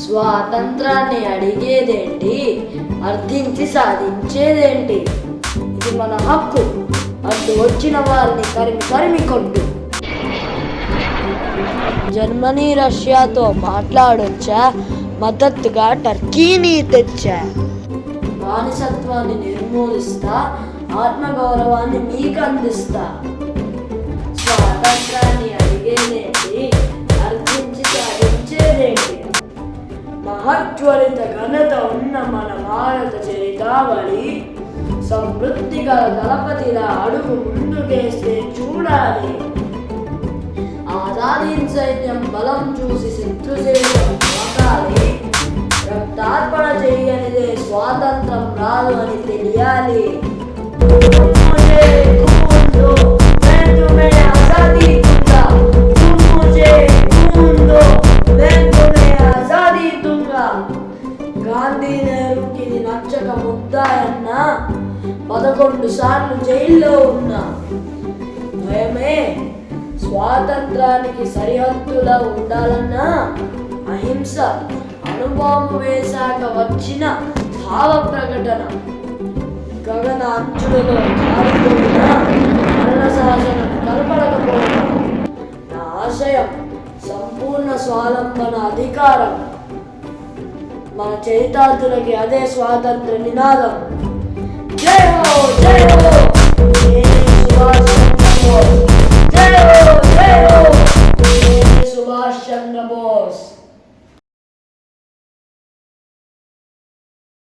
స్వాతంత్రాన్ని అడిగేదేంటి, అర్థించి సాధించేదేంటి? ఇది మన హక్కు. అడ్డు వచ్చిన వారిని తరిమి తరిమి కొట్టు. జర్మనీ రష్యాతో మాట్లాడొచ్చా, మద్దతుగా టర్కీని తెచ్చా. బానిసత్వాన్ని నిర్మూలిస్తా, ఆత్మగౌరవాన్ని మీకు అందిస్తా. స్వాతంత్రాన్ని అడిగేదేంటి, అర్థించి సాధించేదేంటి? మహజ్వలిత ఘనత ఉన్న మన భారత చరితావళి సమృద్ధి గల దళపతిలా అడుగు ముందుకేస్తే చూడాలి. ఆజాదీన్ సైన్యం బలం చూసి శత్రుసేనం పోతాలి. రక్తార్పణ చెయ్యనిదే స్వాతంత్రం రాదు అని తెలియాలి. గాంధీ నెహ్రూకి ఇది నచ్చక ముద్దాయన్నా 11 సార్లు జైల్లో ఉన్నా. భయమే స్వాతంత్రానికి సరిహద్దులా ఉండాలన్నా, అహింస అణుబాంబు వేశాక వచ్చిన భావ ప్రకటన, గగన అంచులలో జారిపోయిన మరణ శాసనం కనపడకపోవడం. నా ఆశయం సంపూర్ణ స్వాలంబన అధికారం. మన చరితార్థులకి అదే స్వాతంత్ర నినాదం.